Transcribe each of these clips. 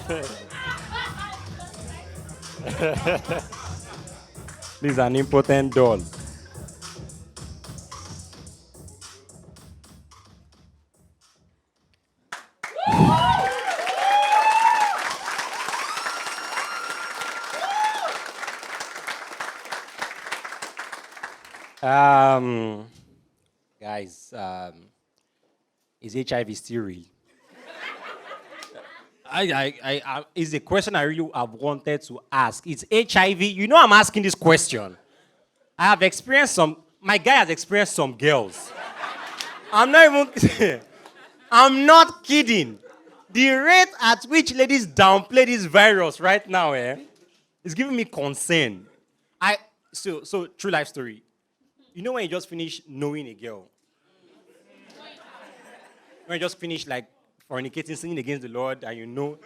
This is an impotent doll. Um, guys, is HIV still real? It's a question I really have wanted to ask. It's HIV. You know, I'm asking this question. I have experienced some. My guy has experienced some girls. I'm not even. I'm not kidding. The rate at which ladies downplay this virus right now, is giving me concern. So true life story. You know when you just finish knowing a girl? When you just finish like fornicating, sinning against the Lord, and you know.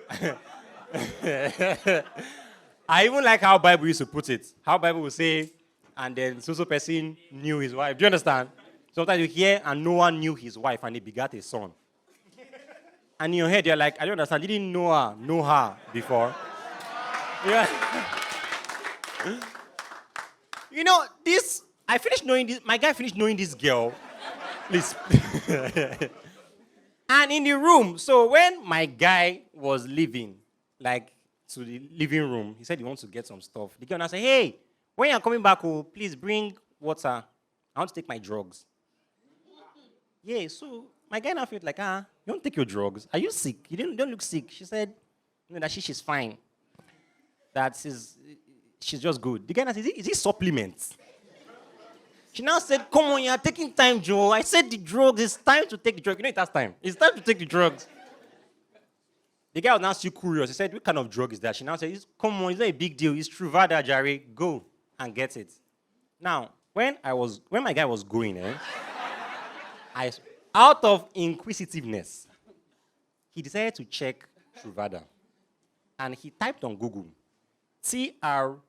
I even like how Bible used to put it. How Bible will say, and then so person knew his wife. Do you understand? Sometimes you hear, and no one knew his wife, and he begat a son. And in your head, you're like, I don't understand. Didn't know her before. Yeah. You know, I finished knowing this, my guy finished knowing this girl. Please. And in the room, so when my guy was leaving, like, to the living room, he said he wants to get some stuff. The girl now said, hey, when you're coming back, please bring water. I want to take my drugs. Yeah, so my guy now felt like, you don't take your drugs. Are you sick? You don't look sick. She said, no, that she's fine. That she's just good. The guy now said, is it supplements? She now said, come on, you're taking time, Joe. I said the drugs, it's time to take the drugs. You know it has time. It's time to take the drugs. The guy was now still curious. He said, what kind of drug is that? She now said, come on, it's not a big deal. It's Truvada, Jerry. Go and get it. Now, when my guy was going, out of inquisitiveness, he decided to check Truvada. And he typed on Google, TRUEVERDA.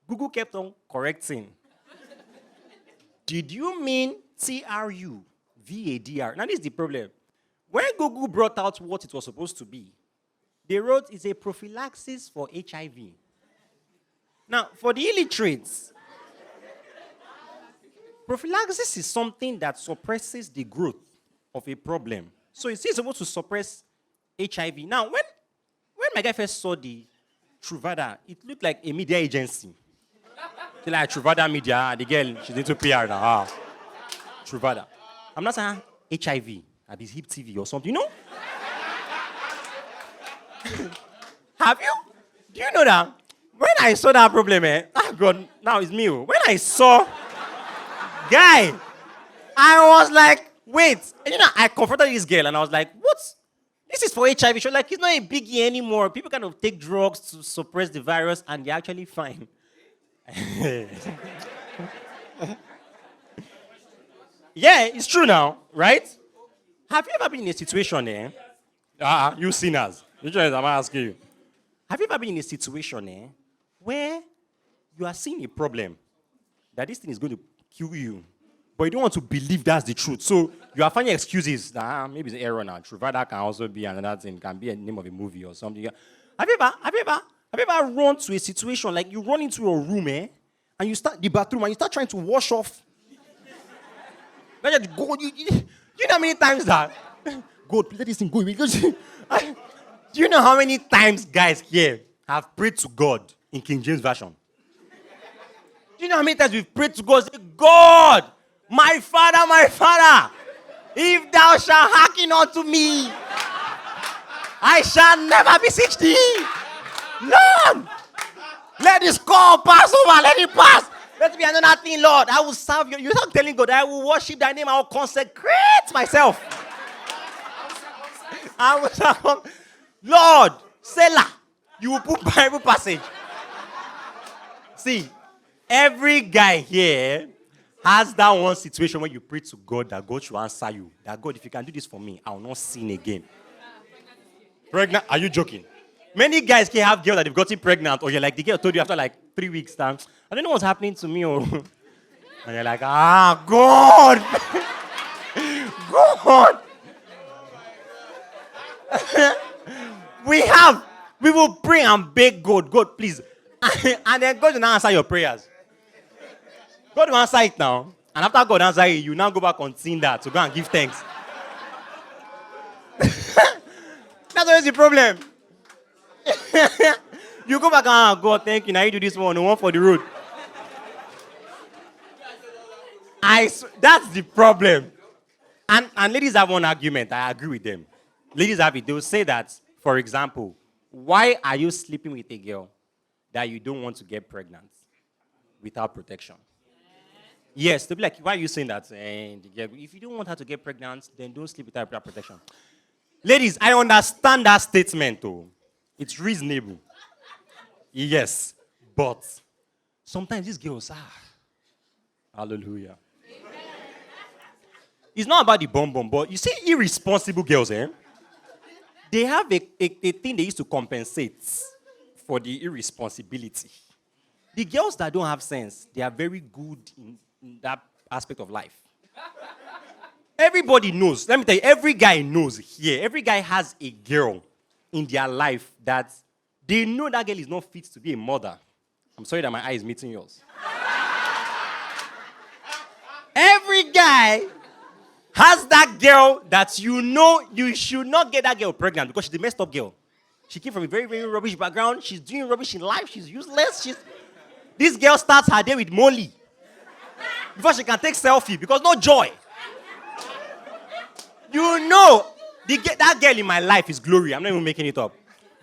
Google kept on correcting. Did you mean TRUVADR? Now, this is the problem. When Google brought out what it was supposed to be, they wrote it's a prophylaxis for HIV. Now, for the illiterates, prophylaxis is something that suppresses the growth of a problem. So it's supposed to suppress HIV. Now, when my guy first saw the Truvada, it looked like a media agency. Like Truvada Media, the girl, she's into PR now. Truvada. I'm not saying HIV, at this hip TV or something, you know? Have you? Do you know that? When I saw that problem, God, now it's me. When I saw, guy, I was like, wait. And you know, I confronted this girl and I was like, what? This is for HIV. She was like, it's not a biggie anymore. People kind of take drugs to suppress the virus and they're actually fine. Yeah, it's true now, right? Have you ever been in a situation, you sinners. I'm asking you. Have you ever been in a situation, where you are seeing a problem, that this thing is going to kill you, but you don't want to believe that's the truth. So you are finding excuses. Maybe it's an error now. Truvada can also be another thing. Can be a name of a movie or something. Have you ever run to a situation like you run into your room, and you start the bathroom and you start trying to wash off? God, you know how many times that? God, let this thing go. Do you know how many times guys here have prayed to God in King James Version? Do you know how many times we've prayed to God? Say, God, my Father, if thou shalt hearken unto me, I shall never beseech thee. Lord, let this call pass over. Let it pass. Let it be another thing, Lord. I will serve you. You're not telling God, I will worship thy name. I will consecrate myself. I will serve. Lord, Selah, you will put Bible passage. See, every guy here has that one situation when you pray to God that God should answer you. That God, if you can do this for me, I will not sin again. Pregnant? Are you joking? Many guys can have girls that they've gotten pregnant, or you're like, the girl told you after like 3 weeks time, I don't know what's happening to me. And you're like, God! God! We will pray and beg God, God, please. And then God will now answer your prayers. God will answer it now. And after God answer it, you now go back on Tinder to go and give thanks. That's always the problem. You go back and God, thank you. Now you do this one for the road. That's the problem. And ladies have one argument. I agree with them. Ladies have it. They will say that, for example, why are you sleeping with a girl that you don't want to get pregnant without protection? Yes, they'll be like, why are you saying that? If you don't want her to get pregnant, then don't sleep with her without protection. Ladies, I understand that statement, though. It's reasonable. Yes, but sometimes these girls, hallelujah. It's not about the bomb, but you see irresponsible girls, they have a thing they use to compensate for the irresponsibility. The girls that don't have sense, they are very good in that aspect of life. Everybody knows. Let me tell you, every guy knows here. Every guy has a girl in their life that they know that girl is not fit to be a mother. I'm sorry that my eye is meeting yours. Every guy has that girl that you know you should not get that girl pregnant because she's the messed up girl. She came from a very, very rubbish background. She's doing rubbish in life. She's useless. This girl starts her day with Molly before she can take selfie because no joy. You know, that girl in my life is Glory. I'm not even making it up.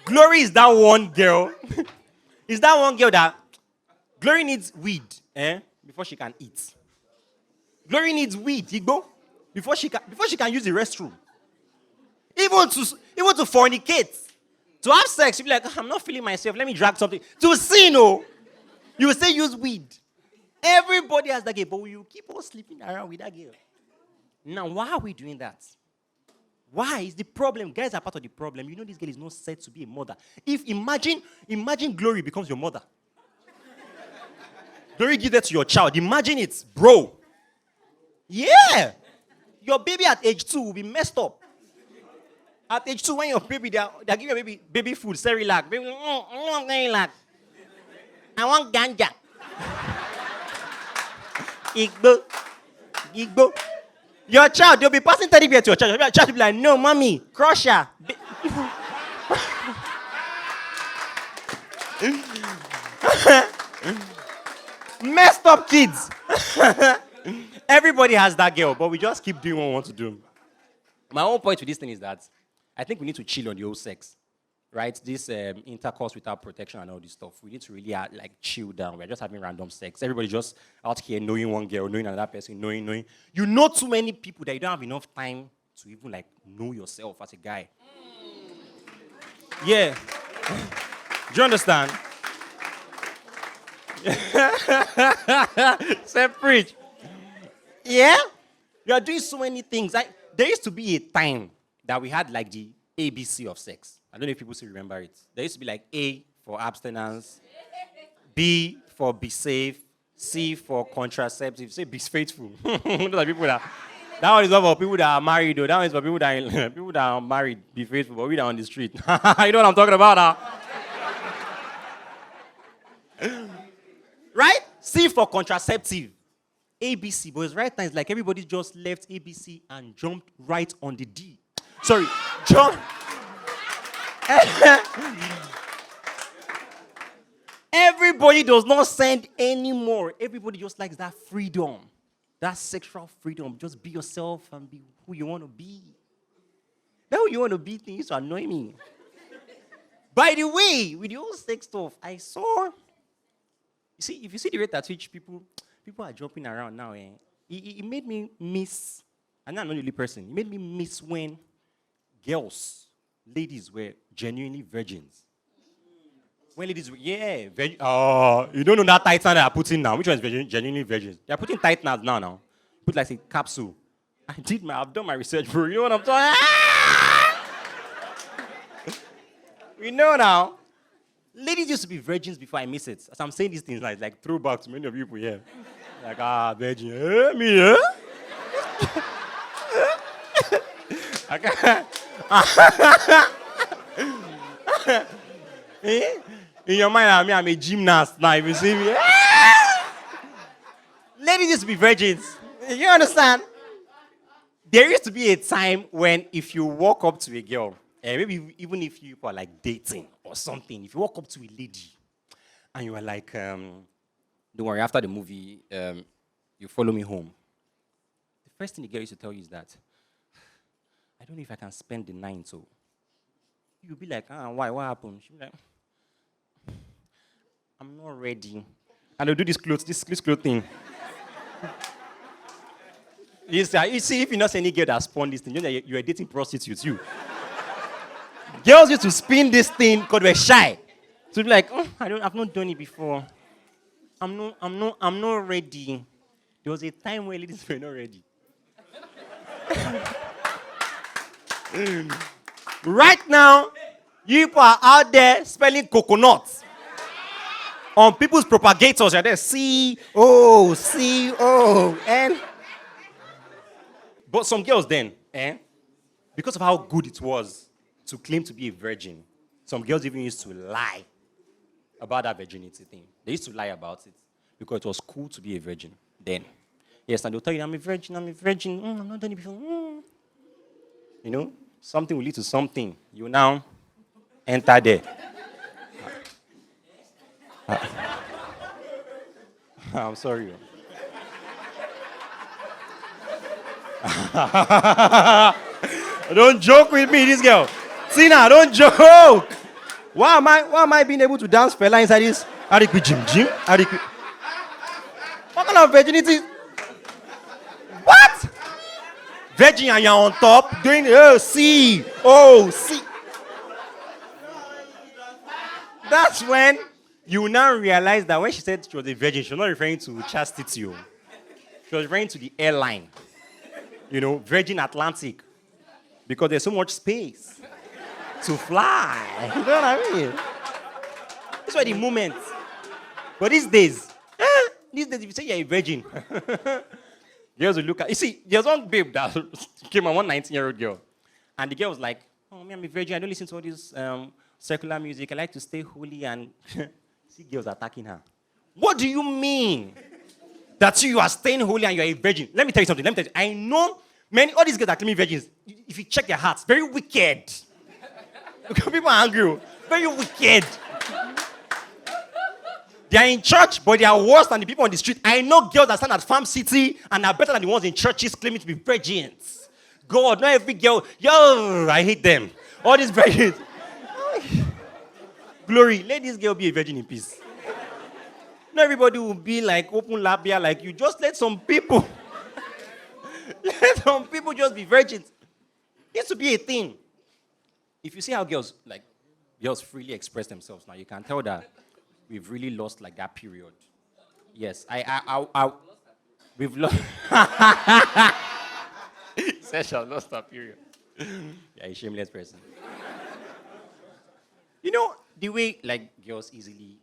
Glory is that one girl. Is that one girl that Glory needs weed before she can eat. Glory needs weed, Igbo, before she can use the restroom. Even to fornicate. To have sex, you'll be like, I'm not feeling myself. Let me drag something. To sin, you will say use weed. Everybody has that girl, but you keep on sleeping around with that girl. Now, why are we doing that? Why is the problem? Guys are part of the problem. You know this girl is not set to be a mother. If imagine Glory becomes your mother. Glory give that to your child. Imagine it, bro. Yeah. Your baby at age 2 will be messed up. At age 2, when your baby, they're giving your baby food, Cerelac. Baby, I want Cerelac. I want ganja. Igbo. Your child, they'll be passing 30 years to your child. Your child will be like, no, mommy, crush her. Messed up kids. Everybody has that girl, but we just keep doing what we want to do. My own point with this thing is that I think we need to chill on the old sex, right? This intercourse without protection and all this stuff. We need to really chill down. We're just having random sex. Everybody just out here knowing one girl, knowing another person, knowing. You know too many people that you don't have enough time to even know yourself as a guy. Yeah. Do you understand? Say preach. Yeah? You are doing so many things. There used to be a time that we had the ABC of sex. I don't know if people still remember it. There used to be A for abstinence, B for be safe, C for contraceptive. Say be faithful. Those are people that one is not for people that are married though. That one is for people that are married, be faithful, but we are on the street. You know what I'm talking about now? Right? C for contraceptive. ABC, but it's right now, it's like everybody just left ABC and jumped right on the D. Sorry, jump. Everybody does not send anymore. Everybody just likes that freedom, that sexual freedom. Just be yourself and be who you want to be. That who you want to be thing used to annoy me. By the way, with the old sex stuff, I saw. If you see the rate at which people are jumping around now, it made me miss. I'm not an only person. It made me miss when ladies were genuinely virgins. When ladies were, you don't know that tighter that I put in now. Which one is genuinely virgins? They're putting tighteners now. Put a capsule. I've done my research, bro. You know what I'm talking about? We know now. Ladies used to be virgins before I miss it. As I'm saying these things, like throwback to many of you people here. Virgin. Me, Eh? In your mind, I'm a gymnast now. If you see me, ladies used to be virgins. You understand? There used to be a time when if you walk up to a girl, maybe even if you are like dating or something, if you walk up to a lady and you are like, don't worry, after the movie, you follow me home. The first thing the girl used to tell you is that, I don't know if I can spend the night, so you'll be like, why? What happened? She'll be like, I'm not ready. And they'll do this clothes thing. You see, if you're not any girl that spawned this thing, you know that you're dating prostitutes, you. Girls used to spin this thing because they were shy. So be like, I've not done it before. I'm not ready. There was a time where ladies were not ready. Right now, you are out there spelling coconuts on people's propagators. You're there, C-O-C-O-N. But some girls then, because of how good it was to claim to be a virgin, some girls even used to lie about that virginity thing. They used to lie about it because it was cool to be a virgin then. Yes, and they'll tell you, I'm a virgin. I'm not done it before. You know, something will lead to something. You now enter there. I'm sorry. Don't joke with me, this girl. Tina, don't joke. Why am I being able to dance fella inside this adequate gym? What kind of virginity? What? Virgin and you're on top doing C. That's when you now realize that when she said she was a virgin, she was not referring to chastity. She was referring to the airline. You know, Virgin Atlantic. Because there's so much space to fly. You know what I mean? These were the moments. But these days, if you say you're a virgin, girls will look at. You see, there's one babe that came on, one 19-year-old girl. And the girl was like, I'm a virgin. I don't listen to all this secular music. I like to stay holy. And see girls attacking her. What do you mean? That you are staying holy and you're a virgin. Let me tell you something. I know all these girls that claim virgins, if you check their hearts, very wicked. People are angry. Very wicked. They are in church, but they are worse than the people on the street. I know girls that stand at Farm City and are better than the ones in churches claiming to be virgins. God, not every girl. I hate them. All these virgins. Glory, let this girl be a virgin in peace. Not everybody will be like open labia like you. Just let some people. Let some people just be virgins. It used to be a thing. If you see how girls freely express themselves now, you can tell that we've really lost like that period. Yes, we've lost. Says I've lost that period. Yeah, a shameless person. You know the way like girls easily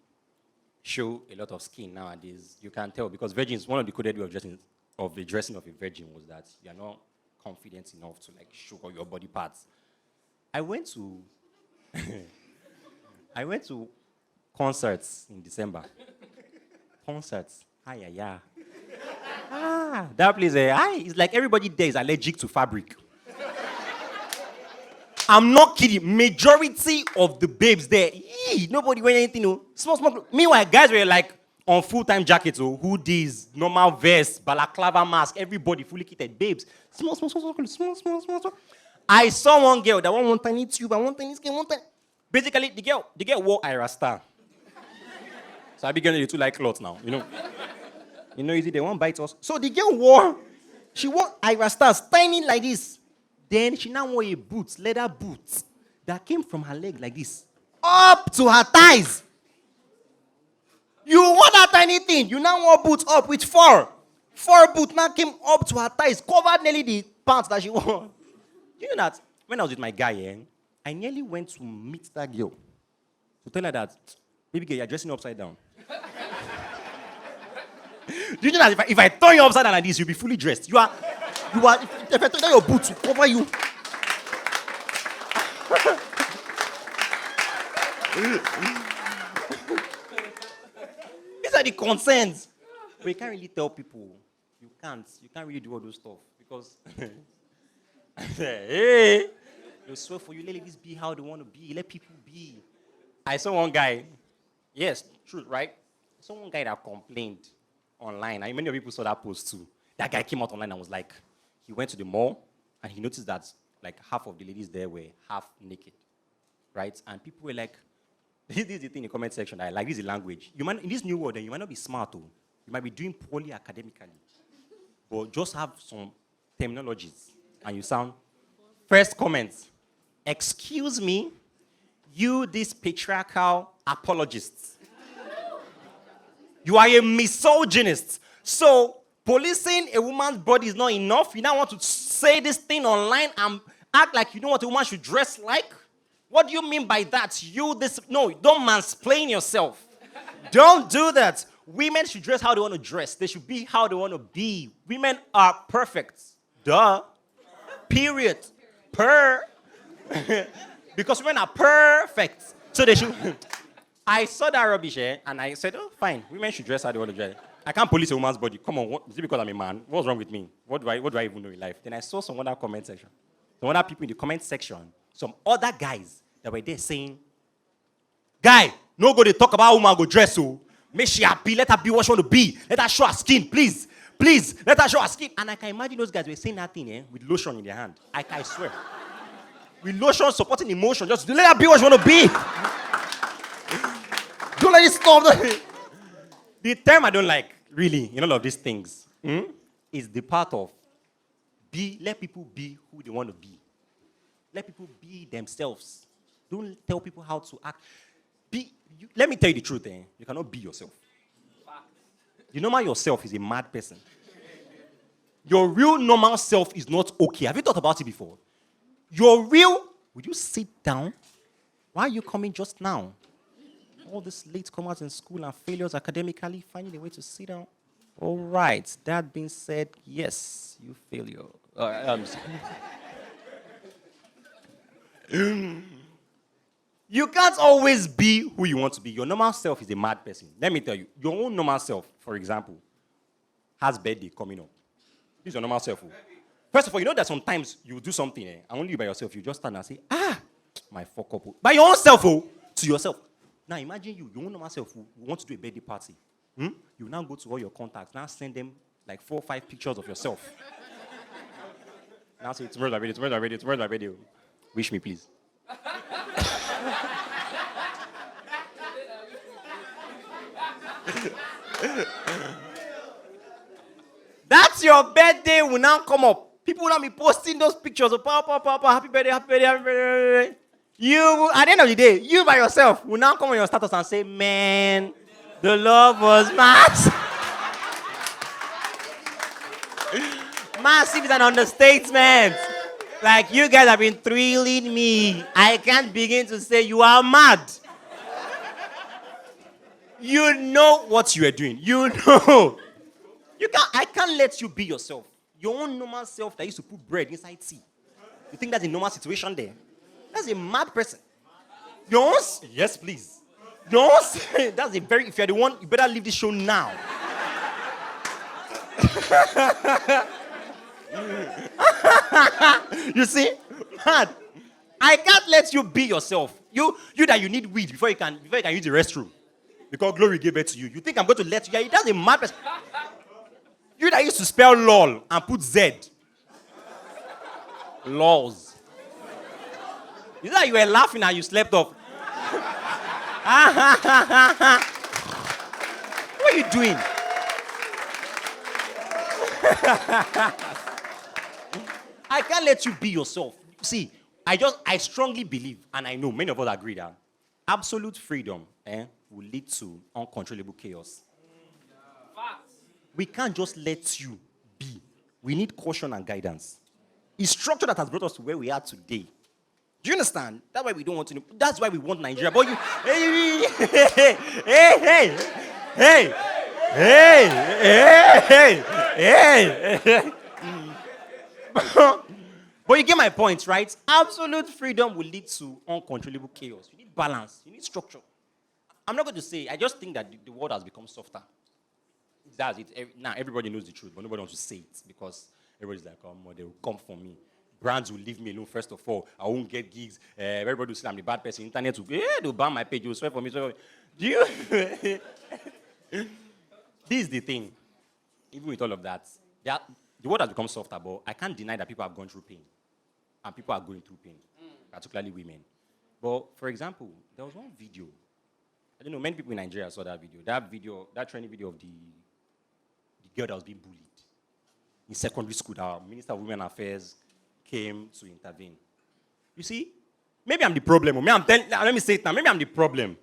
show a lot of skin nowadays, you can tell because virgins, one of the coded way of the dressing of a virgin was that you're not confident enough to like show all your body parts. I went to concerts in December. Concerts. That place, it's like everybody there is allergic to fabric. I'm not kidding. Majority of the babes there, nobody wearing anything. No. Small. Meanwhile, guys were like on full-time jackets, hoodies, normal vests, balaclava mask, everybody fully kitted. Babes, small. I saw one girl that one tiny tube and one tiny skin, one tiny. Basically, the girl wore irresponsibility. So I began to do like clothes now, you know. You know, they won't bite us. So the girl wore irresponsibility, tiny like this. Then she now wore a leather boots, that came from her leg like this, up to her thighs. You wore that tiny thing. You now wore boots up with four. Four boots now came up to her thighs, covered nearly the pants that she wore. You know that when I was with my guy, I nearly went to meet that girl to tell her that, baby girl, you're dressing upside down. Do you know that if I turn you upside down like this, you'll be fully dressed? If I turn down your boots to cover you. These are the concerns. But you can't really tell people. You can't. You can't really do all those stuff because hey, you swear for you. Let ladies be how they want to be. Let people be. I saw one guy. Yes, true, right? I saw one guy that complained online. And many of people saw that post too. That guy came out online and was like, he went to the mall and he noticed that like half of the ladies there were half naked, right? And people were like, this is the thing in the comment section that I like. This is the language. You might, in this new world, then you might not be smart, too. You might be doing poorly academically, but just have some terminologies and you sound. First comment, excuse me, you this patriarchal apologist. You are a misogynist. So policing a woman's body is not enough. You now want to say this thing online and act like you know what a woman should dress like? What do you mean by that? No, don't mansplain yourself. Don't do that. Women should dress how they want to dress. They should be how they want to be. Women are perfect. Duh. Period. Because women are perfect. So they should. I saw that rubbish, and I said, oh, fine. Women should dress how they want to dress. I can't police a woman's body. Come on, is it because I'm a man? What's wrong with me? What do I even know in life? Then I saw some other comment section. Some other people in the comment section, some other guys that were there saying, guy, no go to talk about how woman go dress, so make she happy, let her be what she want to be. Let her show her skin, please. Please, let her show her skin. And I can imagine those guys were saying that thing with lotion in their hand. I swear. With lotion supporting emotion, just let her be what she want to be. Don't let it stop. The term I don't like, really, in all of these things, is the part of let people be who they want to be. Let people be themselves. Don't tell people how to act. Let me tell you the truth, you cannot be yourself. The normal yourself is a mad person. Your real normal self is not okay. Have you thought about it before? Would you sit down? Why are you coming just now? All these late comers in school and failures academically, finding a way to sit down. All right, that being said, yes, you failure. You can't always be who you want to be. Your normal self is a mad person. Let me tell you, your own normal self, for example, has birthday coming up. This is your normal self. First of all, you know that sometimes you do something, and only you by yourself, you just stand and say, my fuck up. By your own self, to yourself. Now imagine your own normal self who want to do a birthday party. You now go to all your contacts, now send them like 4 or 5 pictures of yourself. Now say, tomorrow's my birthday. Wish me, please. That's your birthday will now come up. People will now be posting those pictures of papa, happy birthday, happy birthday, happy birthday. You, at the end of the day, you by yourself will now come on your status and say, man, the love was massive. Massive is an understatement. Like, you guys have been thrilling me. I can't begin to say you are mad. You know what you are doing. You know. I can't let you be yourself. Your own normal self that used to put bread inside tea. You think that's a normal situation there? That's a mad person. Your own, yes, please. Your own, that's a very, if you're the one, you better leave this show now. You see? Mad. I can't let you be yourself. You that you need weed before you can use the restroom. Because glory gave it to you. You think I'm going to let you? Yeah, that's a mad person. You that used to spell lol and put Z. Lols. Is that you were laughing and you slept off? What are you doing? I can't let you be yourself. See, I strongly believe, and I know many of us agree that absolute freedom will lead to uncontrollable chaos. We can't just let you be. We need caution and guidance. It's structure that has brought us to where we are today. Do you understand? That's why we don't want to know. That's why we want Nigeria. But you, hey. But you get my point, right? Absolute freedom will lead to uncontrollable chaos. You need balance. You need structure. I'm not going to say, I just think that the world has become softer. That's it. Now everybody knows the truth, but nobody wants to say it because everybody's like, oh, they will come for me. Brands will leave me alone, first of all. I won't get gigs. Everybody will say I'm the bad person. Internet will, they'll ban my page. They'll swear for me. Do you? This is the thing. Even with all of that, the world has become softer, but I can't deny that people have gone through pain. And people are going through pain, particularly women. But, for example, there was one video. I don't know, many people in Nigeria saw that video. That trending video of the girl that was being bullied in secondary school. Our Minister of Women Affairs came to intervene. You see, maybe I'm the problem. Let me say it now. Maybe I'm the problem.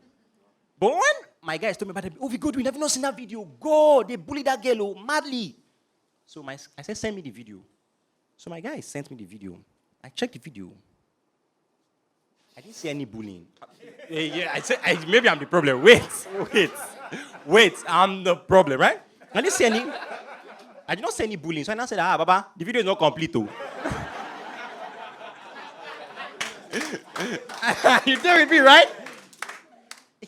But when my guys told me about it, Ovy Godwin, have you not seen that video? God, they bullied that girl madly. So I said, send me the video. So my guy sent me the video. I checked the video. I didn't see any bullying. I said, maybe I'm the problem. Wait, I'm the problem, right? I did not see any bullying. So I now said, Baba, the video is not complete, though. You there with me, right?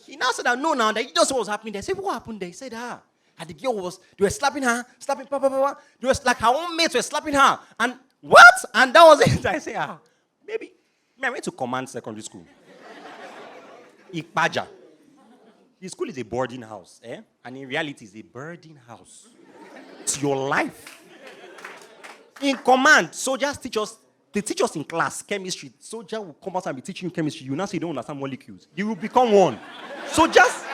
He now said that, no, now, that he just what was happening there. I said, what happened there? He said, and the girl they were slapping her, They were like her own mates were slapping her. And what? And that was it. I said, maybe. I went to Command Secondary School. Ikpaja. The school is a boarding house, and in reality, it's a boarding house. It's your life. In Command, soldiers teach us. They teach us in class chemistry. Soldier will come out and be teaching you chemistry. You now say you don't understand molecules. You will become one. Soldiers.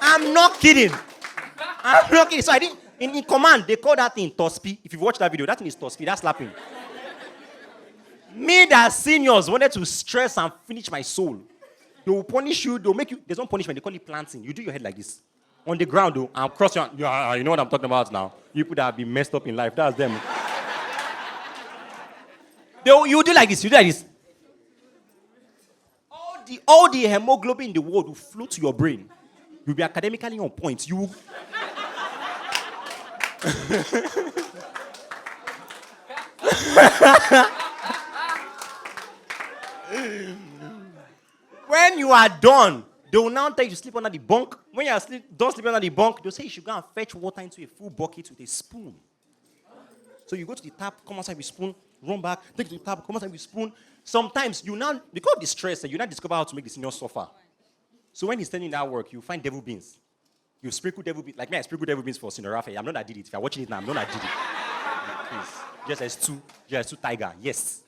I'm not kidding. So I didn't. In Command, they call that thing Tospi. If you watch that video, that thing is Tospi. That's slapping. Me, that seniors wanted to stress and finish my soul. They will punish you. They'll make you. There's no punishment. They call it planting. You do your head like this. On the ground, though, and cross your hand. Yeah, you know what I'm talking about now. People that have been messed up in life. That's them. You do like this. You do like this. All the hemoglobin in the world will flow to your brain. You'll be academically on point. You will... When you are done, they will now tell you to sleep under the bunk. When you are done sleeping under the bunk, they'll say you should go and fetch water into a full bucket with a spoon. So you go to the tap, come outside with a spoon, run back, take it to the tap, come outside with a spoon. Sometimes because of the stress, you now discover how to make the senior suffer. So when he's telling that work, you find devil beans. You sprinkle devil beans. Like me, I sprinkle devil beans for Senior Raphael. I'm not that did it. If you're watching it now, I'm not that did it. Please. Just S2 Tiger. Yes.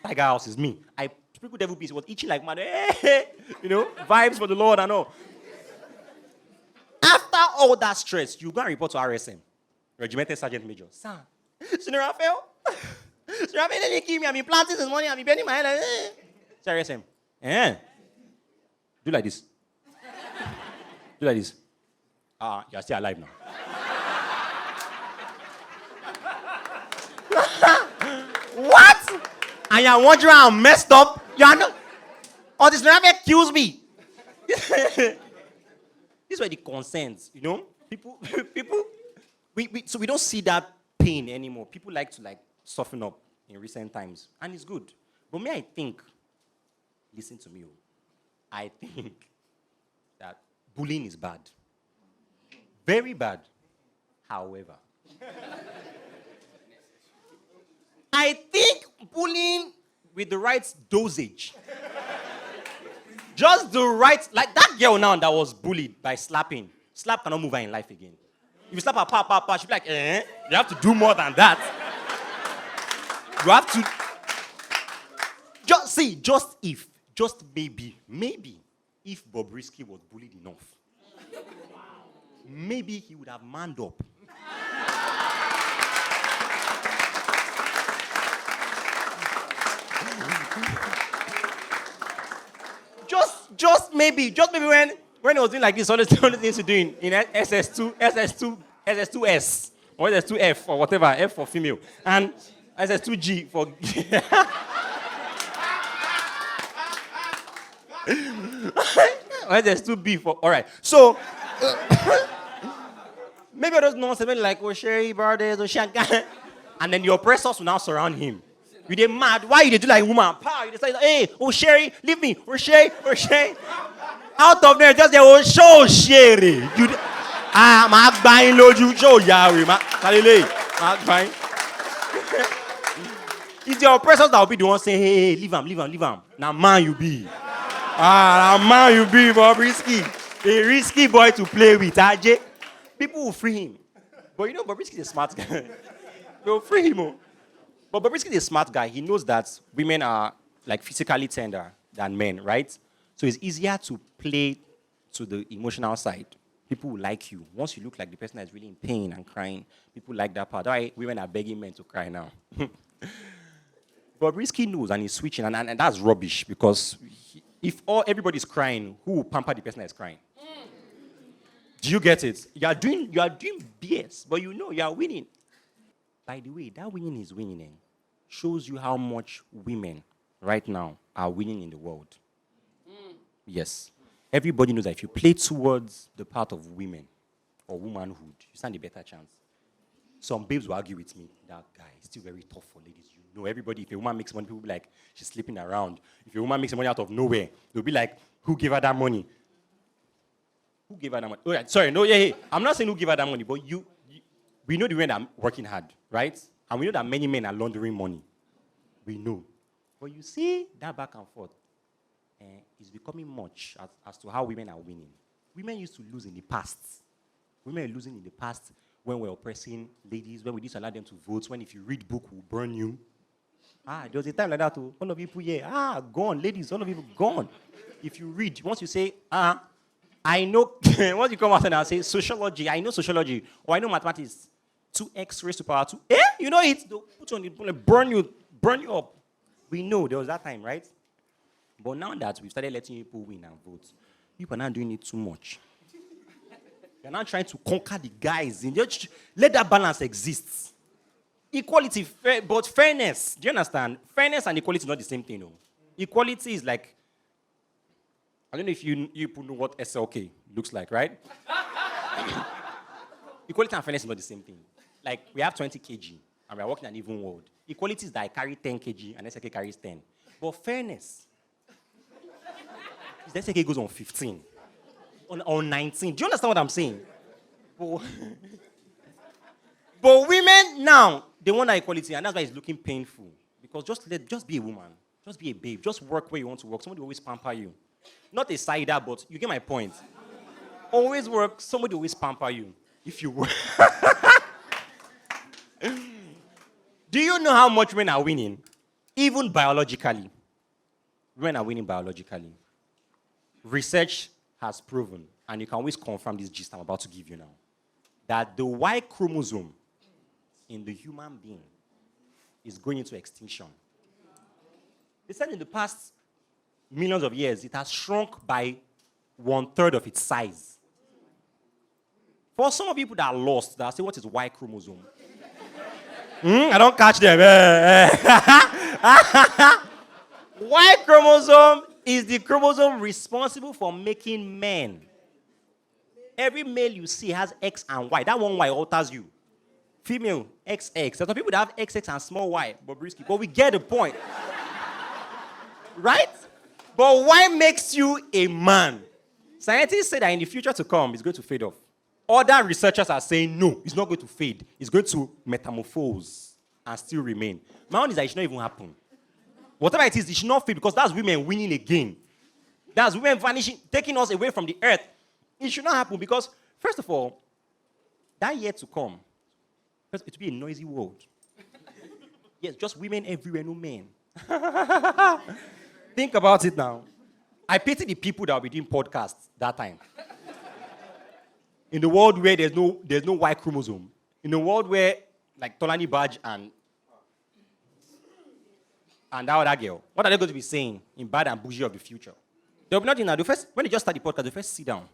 Tiger House is me. I sprinkle devil beans. It was itching like mad. Vibes for the Lord and all. After all that stress, you go and report to RSM. Regimental Sergeant Major. Sir, Senior Raphael. Senior Raphael didn't kill me. I've been planting this morning. I've been bending my head. Sir RSM. Do like this. Do like this. You're still alive now. What? And you're wondering how I'm messed up? You're not. Oh, this never kills me. These were the concerns, People. So we don't see that pain anymore. People like to soften up in recent times, and it's good. But I think, listen to me. I think that bullying is bad. Very bad. However, I think bullying with the right dosage. Just the right, like that girl now that was bullied by slapping. Slap cannot move her in life again. If you slap her, she'll be like, You have to do more than that. You have to. Just maybe, if Bobrisky was bullied enough, maybe he would have manned up. Just maybe when he was doing like this, all the things to do in SS2S or SS2F or whatever, F for female, and SS2G for SS2B for all right. So maybe those nonsense like Sherry birthdays or Shanghai, and then the oppressors will now surround him. You dey mad. Why you dey do like woman? Pow, you dey say, hey, oh Sherry, leave me. Oh Sherry, oh Sherry. Out of there, just say, oh show Sherry. You ma gbayin lójú, show Yahweh, ma kalele, ma gbayin. It's your oppressors that will be the one saying, hey, leave him. Now man you be. Now man you be, Bobrisky. A risky boy to play with, AJ. People will free him. But you know, Bobrisky is a smart guy. They'll free him. But Bobrisky is a smart guy. He knows that women are like physically tender than men, right? So it's easier to play to the emotional side. People will like you. Once you look like the person that is really in pain and crying, people like that part. That's why women are begging men to cry now. Bobrisky knows and he's switching, and that's rubbish because if everybody's crying, who will pamper the person that is crying? Do you get it? You are doing BS, but you know you are winning. By the way, that winning is winning shows you how much women right now are winning in the world. Yes. Everybody knows that if you play towards the part of women or womanhood, you stand a better chance. Some babes will argue with me, that guy is still very tough for ladies. You know, everybody, if a woman makes money, people will be like, she's sleeping around. If a woman makes money out of nowhere, they'll be like, who gave her that money? Who gave her that money? Oh, yeah, sorry, no, yeah. I'm not saying who gave her that money, but we know the women are working hard, right? And we know that many men are laundering money. We know. But you see that back and forth is becoming much as to how women are winning. Women used to lose in the past. Women are losing in the past when we're oppressing ladies, when we didn't allow them to vote, when if you read book, we'll burn you. There was a time like that too. All of you people here, gone. Ladies, all of you gone. If you read, once you say, I know, once you come out and I say sociology, I know sociology, or I know mathematics, 2x raised to power 2. You know it. They'll put you on the burn you up. We know there was that time, right? But now that we've started letting people win and vote, people are not doing it too much. You're not trying to conquer the guys. Just let that balance exist. Equality, but fairness. Do you understand? Fairness and equality is not the same thing. No? Equality is like, I don't know if you people know what SLK looks like, right? Equality and fairness is not the same thing. Like, we have 20 kg, and we are working in an even world. Equality is that I carry 10 kg, and SLK carries 10. But fairness is that SLK goes on 15, on 19. Do you understand what I'm saying? But women now, they want that equality, and that's why it's looking painful. Because just be a woman. Just be a babe. Just work where you want to work. Somebody will always pamper you. Not a sider, but you get my point. Always work. Somebody will always pamper you. If you work. Do you know how much women are winning? Even biologically. Women are winning biologically. Research has proven, and you can always confirm this gist I'm about to give you now, that the Y chromosome in the human being is going into extinction. They said in the past millions of years, it has shrunk by 1/3 of its size. For some of you people that are lost, that say, what is Y chromosome? I don't catch them. Y chromosome is the chromosome responsible for making men. Every male you see has X and Y. That one Y alters you. Female, XX. There's some people that have XX and small Y, Bobrisky. But we get the point. Right? But Y makes you a man. Scientists say that in the future to come, it's going to fade off. Other researchers are saying, no, it's not going to fade. It's going to metamorphose and still remain. My own is that it should not even happen. Whatever it is, it should not fade because that's women winning again. That's women vanishing, taking us away from the earth. It should not happen because, first of all, that year to come, first, it will be a noisy world. Yes, just women everywhere, no men. Think about it now. I pity the people that will be doing podcasts that time. In the world where there's no Y chromosome. In the world where, like Tolani Badge and that other girl, what are they going to be saying in Bad and Bougie of the future? They'll be nothing now. When they just start the podcast, they first sit down.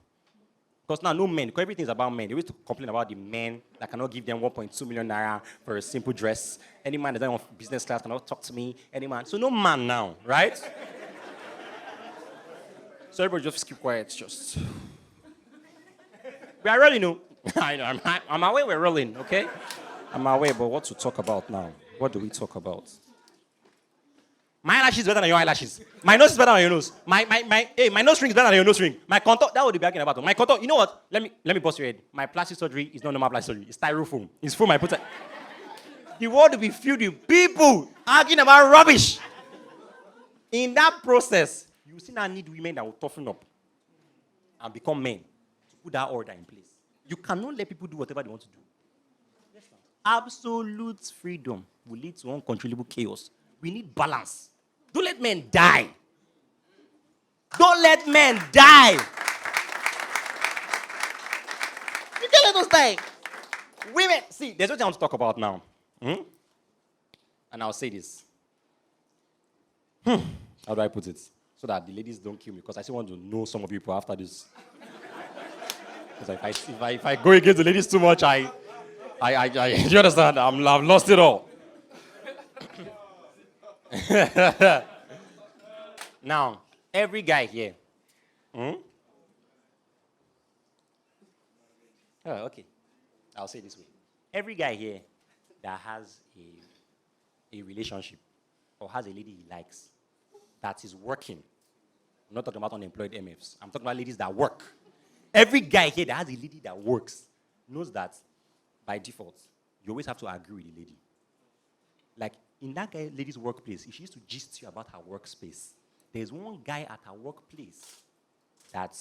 Because now no men, because everything's about men. They always complain about the men that cannot give them 1.2 million naira for a simple dress. Any man that's on business class cannot talk to me. Any man. So no man now, right? So everybody just keep quiet. Just. We are rolling, no? I know, I'm aware we're rolling, okay? I'm aware, but what to talk about now? What do we talk about? My eyelashes is better than your eyelashes. My nose is better than your nose. My nose ring is better than your nose ring. My contour, that would be arguing about. My contour, you know what? Let me bust your head. My plastic surgery is not normal plastic surgery. It's styrofoam. It's foam I put it. The world will be filled with people arguing about rubbish. In that process, you still now need women that will toughen up and become men to put that order in place. You cannot let people do whatever they want to do. Yes, absolute freedom will lead to uncontrollable chaos. We need balance. Don't let men die. Don't let men die. You can't let us die. Women, see, there's what I want to talk about now. And I'll say this. How do I put it? So that the ladies don't kill me, because I still want to know some of you people after this. Because if I go against the ladies too much, do you understand? I've lost it all. Now, every guy here. Oh, okay. I'll say it this way. Every guy here that has a relationship or has a lady he likes that is working. I'm not talking about unemployed MFs. I'm talking about ladies that work. Every guy here that has a lady that works knows that by default, you always have to agree with the lady. Like, in that lady's workplace, if she used to gist you about her workspace, there's one guy at her workplace that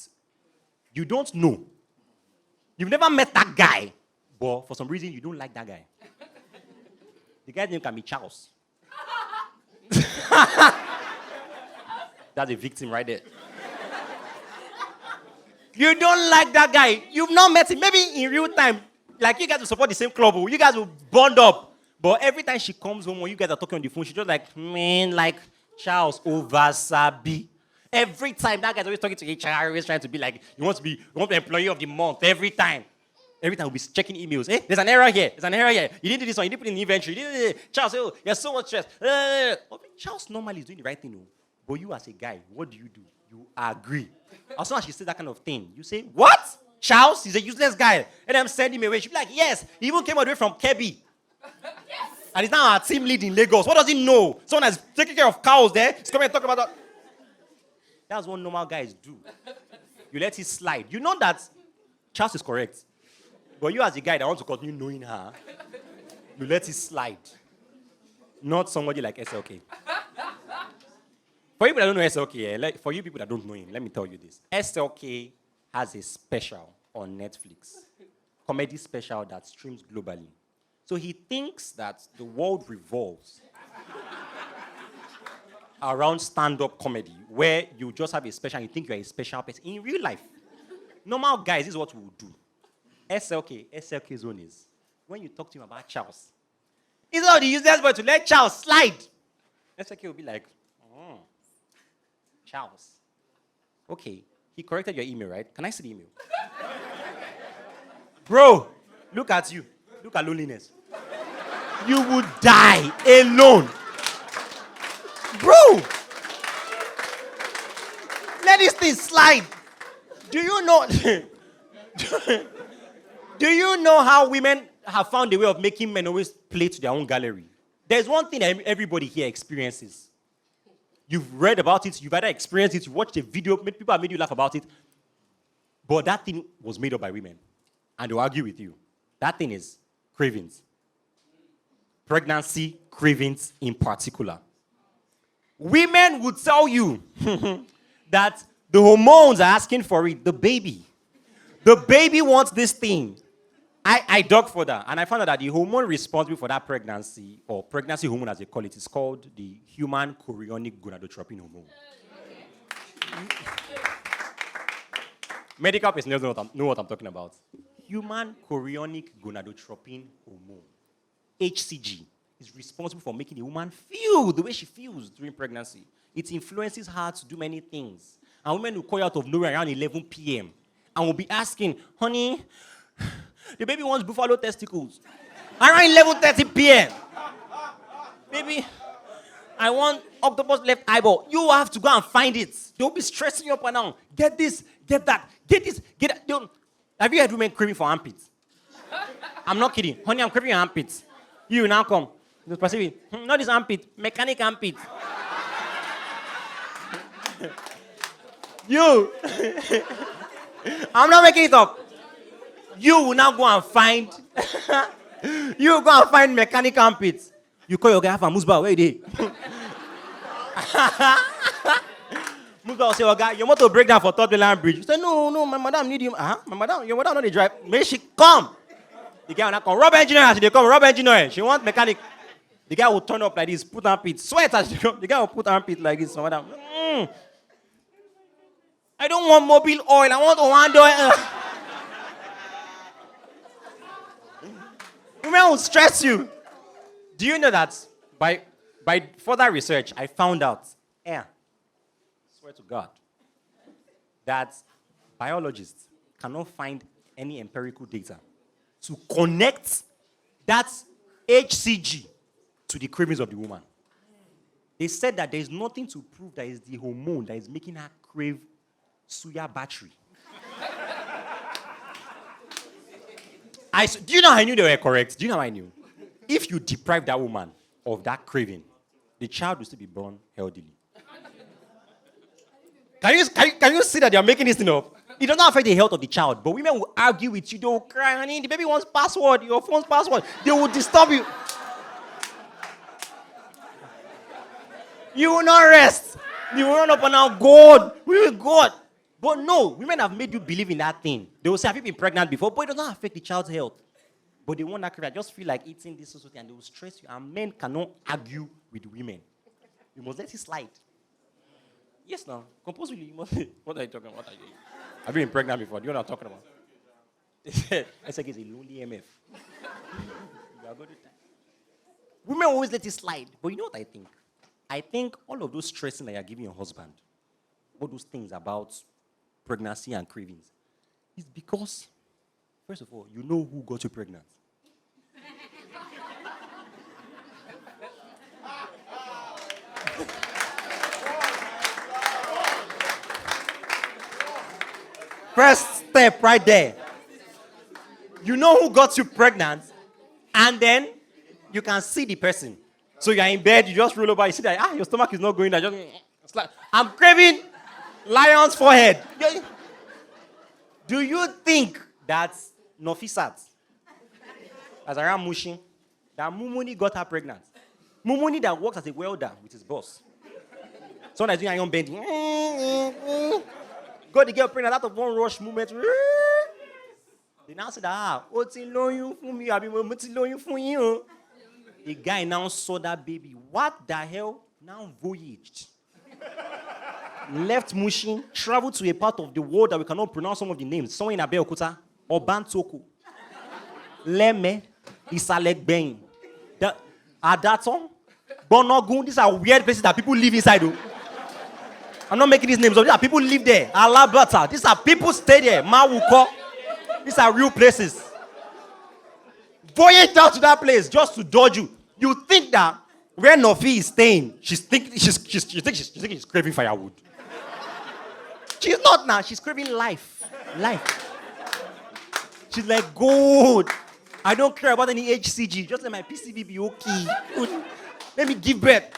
you don't know. You've never met that guy, but for some reason you don't like that guy. The guy's name can be Charles. That's a victim right there. You don't like that guy. You've not met him. Maybe in real time, like you guys will support the same club. You guys will bond up. But every time she comes home, when you guys are talking on the phone, she's just like, man, like Charles Ovasabi. Every time that guy's always talking to HR, always trying to be like, you want to be employee of the month. Every time we'll be checking emails. Hey, there's an error here. There's an error here. You didn't do this one. You didn't put in the inventory. Charles, oh, you're so much stress. Charles normally is doing the right thing, but you as a guy, what do? You agree. As soon as she says that kind of thing, you say, what? Charles is a useless guy. And I'm sending him away. She'll be like, yes, he even came all the way from Kebbi. Yes. And he's now our team lead in Lagos. What does he know? Someone that's taking care of cows there. He's coming and talking about that. That's what normal guys do. You let it slide. You know that Charles is correct. But you as a guy that wants to continue knowing her, you let it slide. Not somebody like SLK. For you people that don't know SLK, for you people that don't know him, let me tell you this. SLK has a special on Netflix. Comedy special that streams globally. So he thinks that the world revolves around stand-up comedy, where you just have a special and you think you're a special person. In real life, normal guys, this is what we will do. SLK's own is, when you talk to him about Charles, he's not the useless boy to let Charles slide. SLK will be like, Charles. Okay, he corrected your email, right? Can I see the email? Bro, look at you. Look at loneliness. You would die alone. Bro, let this thing slide. Do you know? Do you know how women have found a way of making men always play to their own gallery? There's one thing that everybody here experiences. You've read about it, you've either experienced it, you watched a video, people have made you laugh about it. But that thing was made up by women. And they'll argue with you. That thing is cravings. Pregnancy cravings in particular. Women would tell you that the hormones are asking for it. The baby wants this thing. I dug for that, and I found out that the hormone responsible for that pregnancy, or pregnancy hormone as they call it, is called the human chorionic gonadotropin hormone. Medical personnel know what I'm talking about. Human chorionic gonadotropin hormone, HCG, is responsible for making the woman feel the way she feels during pregnancy. It influences her to do many things. And women will call you out of nowhere around 11 p.m. and will be asking, honey, the baby wants buffalo testicles. Around 11:30 p.m. Baby, I want octopus left eyeball. You have to go and find it. They'll be stressing you up and down. Get this, get that, get this, get that. Have you heard women craving for armpits? I'm not kidding. Honey, I'm craving armpits. You now come. Not this armpit, mechanic armpit. You, I'm not making it up. You will now go and find, you will go and find mechanic armpits. You call your guy from Musba, where they? Musba will say, oh guy, your motor break down for Third Land Bridge. You say, no, my madam need you. My madam, your madam not the drive. May she come. The guy will not come. Rob engineer, they come. Rob engineer. She wants mechanic. The guy will turn up like this, put armpit, sweat as she come. The guy will put armpit like this. My madam, I don't want mobile oil. I want one oil. Women will stress you. Do you know that by further research, I found out, swear to God, that biologists cannot find any empirical data to connect that HCG to the cravings of the woman. They said that there is nothing to prove that it's the hormone that is making her crave suya battery. Do you know how I knew they were correct? Do you know how I knew? If you deprive that woman of that craving, the child will still be born healthily. Can you see that they are making this thing up? It does not affect the health of the child, but women will argue with you. They will cry, honey, the baby wants password, your phone's password. They will disturb you. You will not rest. You will run up and down, God, we will God. But no, women have made you believe in that thing. They will say, have you been pregnant before? But it does not affect the child's health. But they want that craving. I just feel like eating this sort of thing, and they will stress you. And men cannot argue with women. You must let it slide. Yes, now. Compulsively, you must. What are you talking about? Have you been pregnant before? Do you know what I'm talking about? I said it's a lonely MF. You are going to die. Women always let it slide. But you know what I think? I think all of those stressing that you're giving your husband, all those things about pregnancy and cravings, is because, first of all, you know who got you pregnant. First step right there. You know who got you pregnant, and then you can see the person. So you're in bed, you just roll over, you see that, your stomach is not going there. It's like, I'm craving lion's forehead. Do you think that Nofisat, as around Mushin, that Mumuni got her pregnant? Mumuni that works as a welder with his boss. Someone that's doing iron bending. Got the girl pregnant out of one rush movement. They now say that, the guy now saw that baby. What the hell? Now voyaged. Left Mushin, traveled to a part of the world that we cannot pronounce some of the names. Somewhere in Abeokuta, Obantoko, Leme, Isalekbein, Adaton, Bonogun. These are weird places that people live inside. Though. I'm not making these names up. These are people live there. Alabata. These are people stay there. Mawuko. These are real places. Voyage out to that place just to dodge you. You think that where Nofi is staying, she thinks she's craving firewood. She's not now. She's craving life. Life. She's like, good. I don't care about any HCG. Just let my PCV be okay. Good. Let me give birth.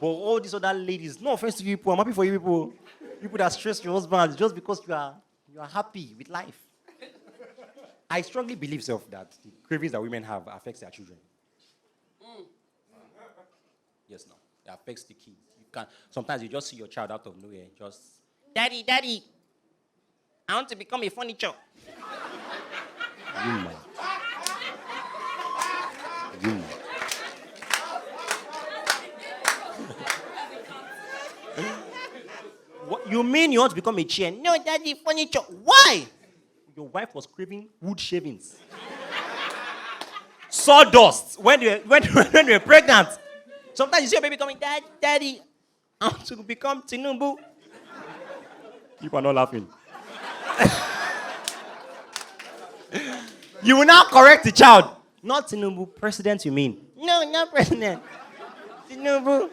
But all these other ladies, no offense to you people, I'm happy for you people. People that stress your husband just because you are happy with life. I strongly believe that the cravings that women have affects their children. Yes, no. It affects the kids. Sometimes you just see your child out of nowhere, just, Daddy, I want to become a furniture. Woman. What, you mean you want to become a chair? No, Daddy, furniture. Why? Your wife was craving wood shavings. Sawdust when you were pregnant. Sometimes you see your baby coming, Daddy, I want to become Tinubu. People are not laughing. You will now correct the child. Not Tinubu, president you mean. No, not president. Tinubu.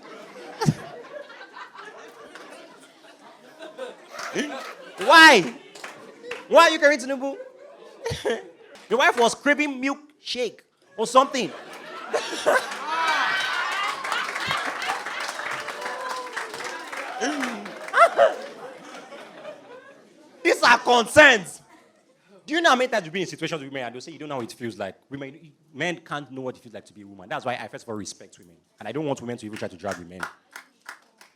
Why? Why are you carrying Tinubu? Your wife was craving milkshake or something. These are concerns. Do you know how many times you've been in situations with women and they'll say you don't know how it feels like? Men can't know what it feels like to be a woman. That's why I first of all respect women. And I don't want women to even try to drag women.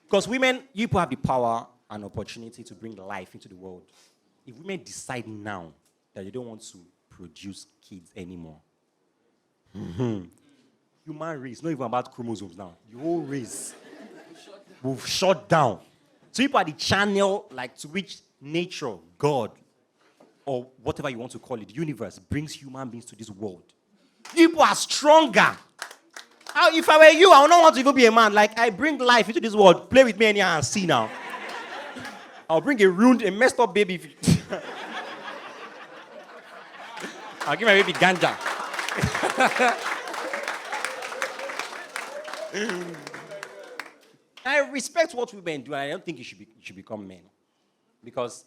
Because women, you people have the power and opportunity to bring life into the world. If women decide now that they don't want to produce kids anymore, human race, not even about chromosomes now, the whole race will shut down. So people are the channel like to which nature, God, or whatever you want to call it, the universe, brings human beings to this world. People are stronger. If I were you, I would not want to even be a man. Like, I bring life into this world. Play with me anyhow and see now. I'll bring a messed up baby. I'll give my baby ganja. I respect what women do, and I don't think you should become men. Because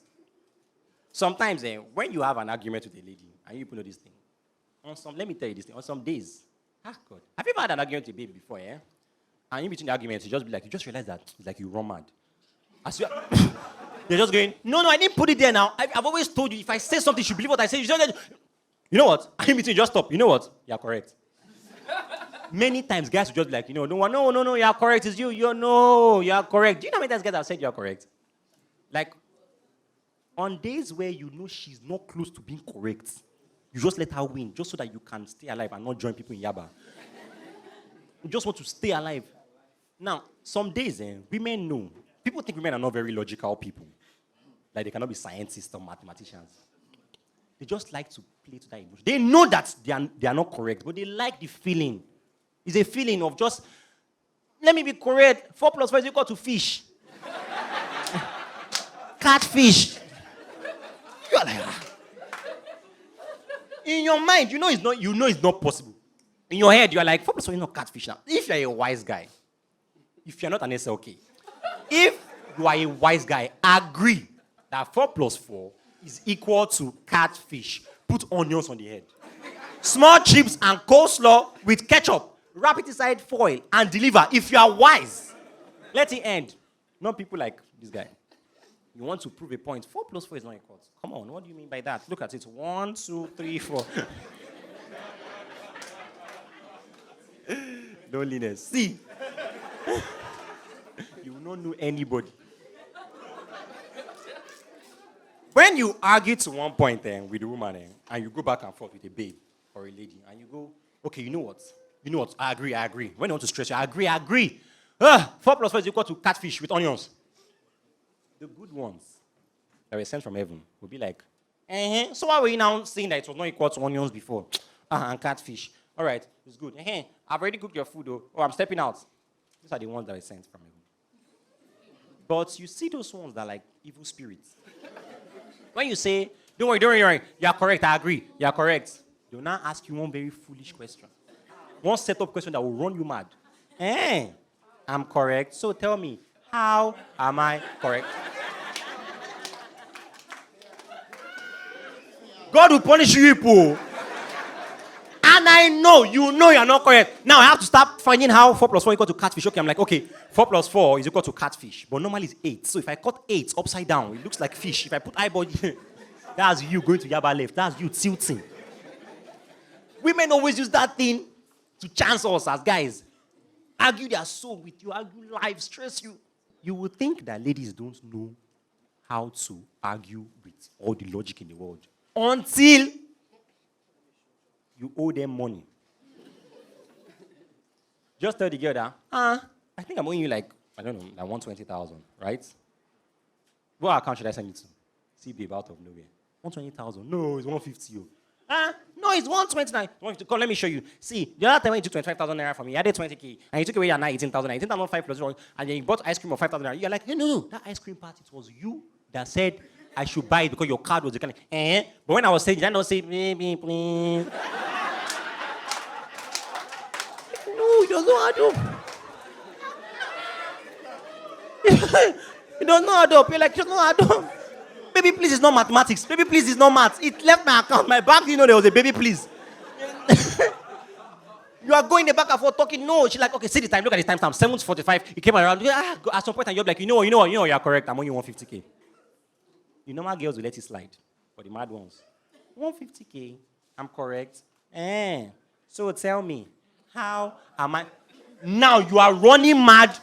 sometimes when you have an argument with a lady, and you know this thing, let me tell you this thing, on some days, God, have you ever had an argument with a baby before, And in between the arguments, you just be like, you just realize that it's like you run mad. You're just going, no, I didn't put it there now. I've always told you, if I say something, you should believe what I say. You know what? In between, just stop. You know what? You're correct. Many times, guys will just be like, no, you're correct. It's you. You're correct. Do you know how many times guys have said you're correct? Like, on days where you know she's not close to being correct, you just let her win, just so that you can stay alive and not join people in Yaba. You just want to stay alive. Now, some days, women know. People think women are not very logical people. Like, they cannot be scientists or mathematicians. They just like to play to that emotion. They know that they are not correct, but they like the feeling. It's a feeling of just, let me be correct. 4 plus 4 is equal to fish. Catfish. You're like, in your mind, you know it's not possible. In your head, you're like, 4 plus 4 is not catfish now. If you're a wise guy, if you're not an SLK, if you are a wise guy, agree that 4 plus 4 is equal to catfish. Put onions on the head. Small chips and coleslaw with ketchup. Wrap it inside foil and deliver. If you are wise, let it end. Not people like this guy. You want to prove a point. 4 plus 4 is not equal. Come on, what do you mean by that? Look at it. 1, 2, 3, 4. Loneliness. See? You will not know anybody. When you argue to one point with a woman and you go back and forth with a babe or a lady and you go, okay, you know what? I agree. When you want to stress you, I agree. 4 plus 4 is equal to catfish with onions. The good ones that were sent from heaven will be like, so why were you now saying that it was not equal to onions before? And catfish. All right, it's good. I've already cooked your food, though. Oh, I'm stepping out. These are the ones that were sent from heaven. But you see those ones that are like evil spirits. When you say, don't worry, you are correct, I agree, you are correct. They'll now ask you one very foolish question. One set-up question that will run you mad. I'm correct, so tell me, how am I correct? God will punish you, people. And I know you are not correct. Now I have to start finding how 4 plus 4 equal to catfish. Okay, I'm like, okay, 4 plus 4 is equal to catfish. But normally it's 8. So if I cut 8 upside down, it looks like fish. If I put eyeball, that's you going to Yaba left. That's you tilting. Women always use that thing to chance us as guys. Argue their soul with you, argue life, stress you. You would think that ladies don't know how to argue with all the logic in the world. Until you owe them money. Just tell the girl that, I think I'm owing you like 120,000, right? What account should I send it to? See, babe, out of nowhere. 120,000. No, it's 150. No, it's 129. Come, let me show you. See, the other time when you took 25,000 naira from me, you added 20K, and you took away your 18,000. 18,000 5 plus 1, and then you bought ice cream of 5,000 naira. You're like, no, that ice cream part, it was you that said I should buy it because your card was the kind of, But when I was saying, did I not say, baby, please? No, he doesn't know how to. He doesn't know how to. You're like, he doesn't know how to. Baby, please, it's not mathematics. Baby, please, it's not maths. It left my account. My bank didn't know there was a baby, please. You are going the back and forth talking. No, she's like, okay, see the time. Look at the time. 7:45. You came around. At some point, and you're like, you know what, you're correct. I'm only 150K. The normal girls will let it slide, but the mad ones, 150K. I'm correct. So tell me, how am I? Now you are running mad.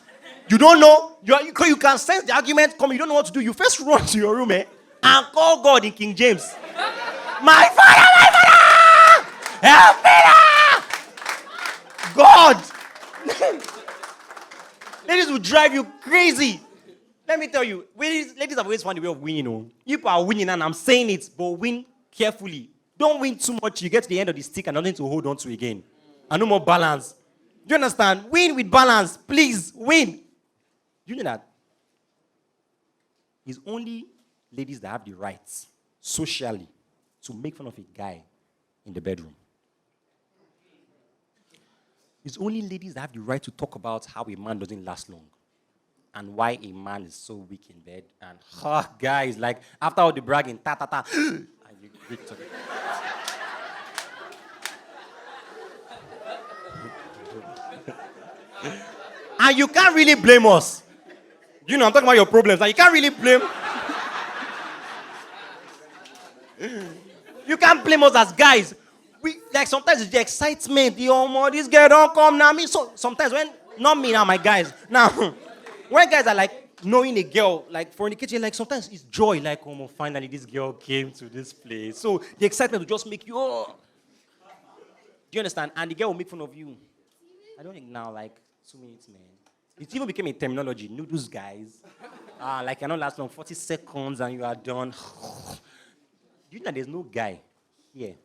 You don't know. You can sense the argument coming. You don't know what to do. You first run to your room, and call God in King James. My father, help me now! God, ladies will drive you crazy. Let me tell you, ladies have always found a way of winning. People are winning, and I'm saying it, but win carefully. Don't win too much. You get to the end of the stick and nothing to hold on to again. And no more balance. Do you understand? Win with balance. Please, win. You know that? It's only ladies that have the rights, socially, to make fun of a guy in the bedroom. It's only ladies that have the right to talk about how a man doesn't last long and why a man is so weak in bed. And guys, like, after all the bragging, and you Victor. And you can't really blame us. You know, I'm talking about your problems. And you can't really blame. You can't blame us as guys. Like sometimes it's the excitement. This girl don't come now. So sometimes not me now, my guys. Now, when guys are like knowing a girl, like for indicating, like sometimes it's joy. Like, finally this girl came to this place. So the excitement will just make you, Do you understand? And the girl will make fun of you. I don't think now, like 2 minutes, man. It even became a terminology. Noodles, guys. Like you're not last long, 40 seconds and you are done. You know there's no guy here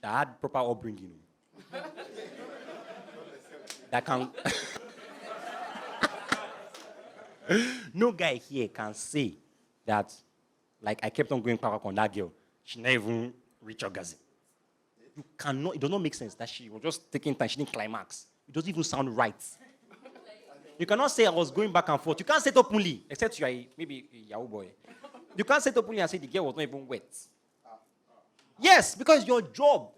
that had proper upbringing. That can... No guy here can say that, like, I kept on going back on that girl. She never even reached orgasm. You cannot... It does not make sense that she was just taking time. She didn't climax. It doesn't even sound right. You cannot say I was going back and forth. You can't say it openly, except you are maybe a Yahoo boy. You can't say it openly and say the girl was not even wet. Yes, because it's your job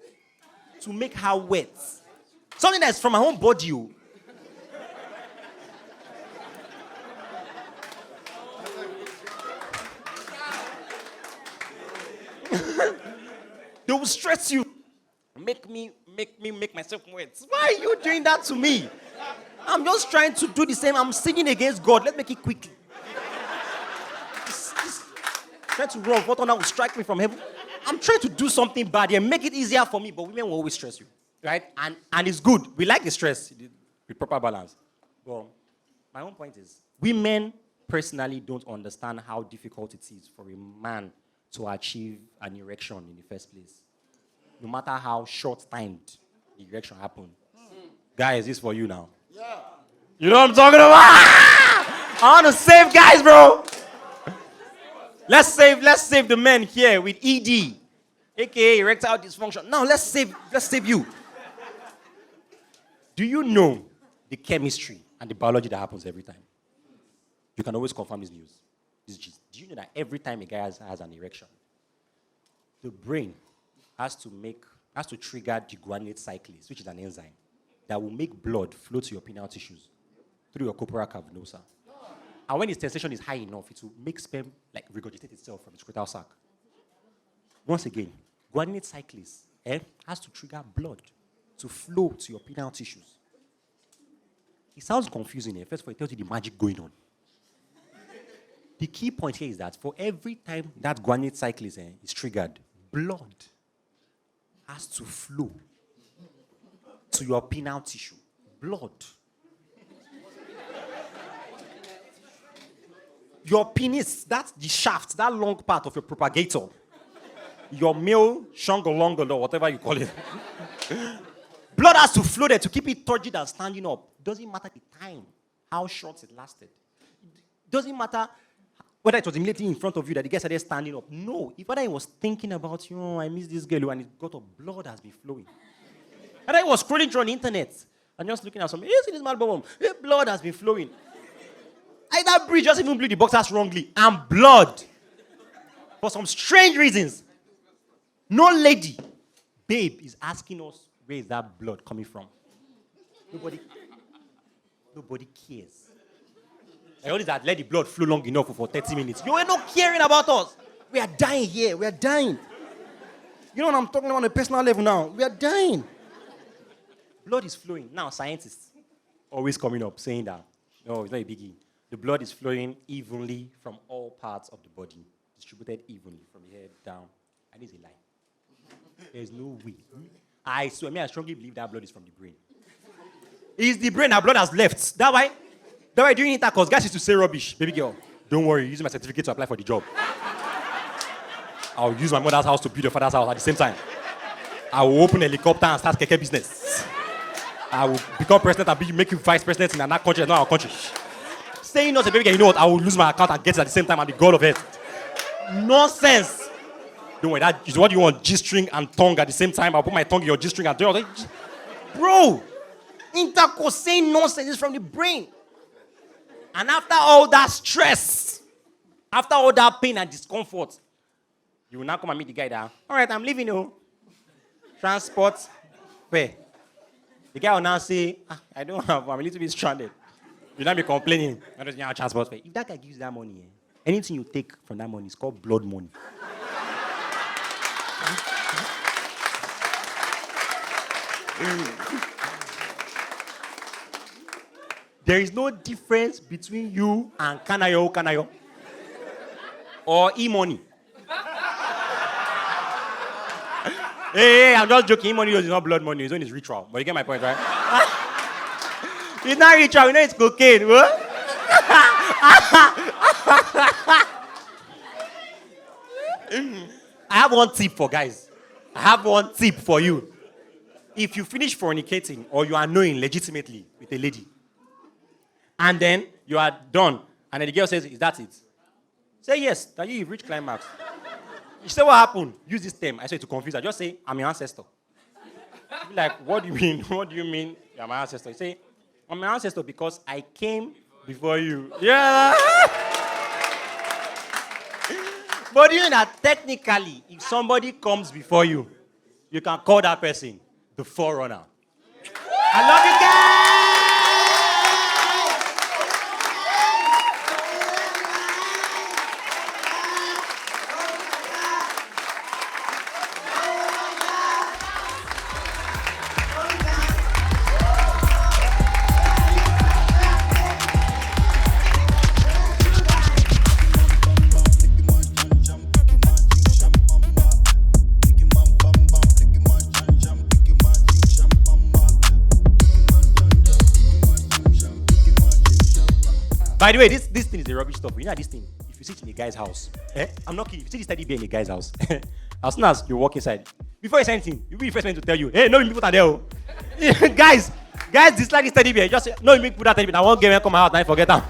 to make her wet. Something that's from her own body. They will stress you. Make myself wet. Why are you doing that to me? I'm just trying to do the same. I'm sinning against God. Let's make it quickly. Trying to run. What honor will strike me from heaven? I'm trying to do something bad and make it easier for me, but women will always stress you, right? And it's good. We like the stress with proper balance. But my own point is, women personally don't understand how difficult it is for a man to achieve an erection in the first place. No matter how short-timed the erection happened. Guys, this is for you now. Yeah. You know what I'm talking about? I want to save guys, bro. Let's save the men here with ED, aka erectile dysfunction. Now let's save you. Do you know the chemistry and the biology that happens every time? You can always confirm this news. Do you know that every time a guy has an erection, the brain has to trigger the guanylate cyclase, which is an enzyme that will make blood flow to your penile tissues through your corpora cavernosa. And when its sensation is high enough, it will make sperm like regurgitate itself from the scrotal sac. Once again, guanylate cyclase has to trigger blood to flow to your penile tissues. It sounds confusing. First of all, it tells you the magic going on. The key point here is that for every time that guanylate cyclase is triggered, blood has to flow to your penile tissue. Blood. Your penis, that's the shaft, that long part of your propagator. Your male shongolongo or whatever you call it. Blood has to flow there to keep it turgid and standing up. Doesn't matter the time, how short it lasted. Doesn't matter whether it was immediately in front of you that the guy started standing up. No, if whether he was thinking about, I miss this girl and it got up, blood has been flowing. Whether he was scrolling through on the internet and just looking at something, you see this man, blood has been flowing. That bridge just even blew the boxers wrongly. And blood. For some strange reasons. No lady, babe, is asking us Where is that blood coming from? Nobody cares. I only that let the blood flow long enough for 30 minutes. You are not caring about us. We are dying here. We are dying. You know what I'm talking about on a personal level now? We are dying. Blood is flowing. Now, scientists always coming up saying that, no, it's not a biggie. The blood is flowing evenly from all parts of the body, distributed evenly from the head down. And it's a lie. There's no way. I strongly believe that blood is from the brain. It's the brain that blood has left. That's why during intercourse, guys used to say rubbish. Baby girl, don't worry, use my certificate to apply for the job. I'll use my mother's house to build your father's house at the same time. I will open a helicopter and start keke business. I will become president and make you vice president in another country, not our country. Saying not a baby girl, you know what? I will lose my account and get it at the same time. I'm the god of it. Nonsense. Don't worry, that is what you want, G-string and tongue at the same time. I'll put my tongue in your G-string and tongue. Bro, intercourse saying nonsense is from the brain. And after all that stress, after all that pain and discomfort, you will now come and meet the guy that, all right, I'm leaving you. Transport, pay. The guy will now say, I'm a little bit stranded. You'll not be complaining. I don't have transport pay. If that guy gives you that money, anything you take from that money is called blood money. There is no difference between you and Kanayo or e-money. Hey, I'm just joking. E-money is not blood money. It's only ritual. But you get my point, right? It's not ritual. You know it's cocaine. What? I have one tip for guys. I have one tip for you. If you finish fornicating or you are knowing legitimately with a lady, and then you are done, and then the girl says, is that it? Say yes, that you've reached climax. You say, what happened? Use this term. I say to confuse her. Just say, I'm your ancestor. Be like, what do you mean? What do you mean you're my ancestor? You say, I'm my ancestor because I came before you. Yeah. But you know that technically, if somebody comes before you, you can call that person the Forerunner. I love you guys! By the way, this thing is the rubbish stuff. You know this thing? If you sit in a guy's house, I'm not kidding. If you see this teddy bear in a guy's house, as soon as you walk inside, before you say anything, you'll be the first man to tell you, hey, no people are there. Guys dislike this teddy bear. Just say, no, you make put that teddy bear. I won't get him come out and I forget them.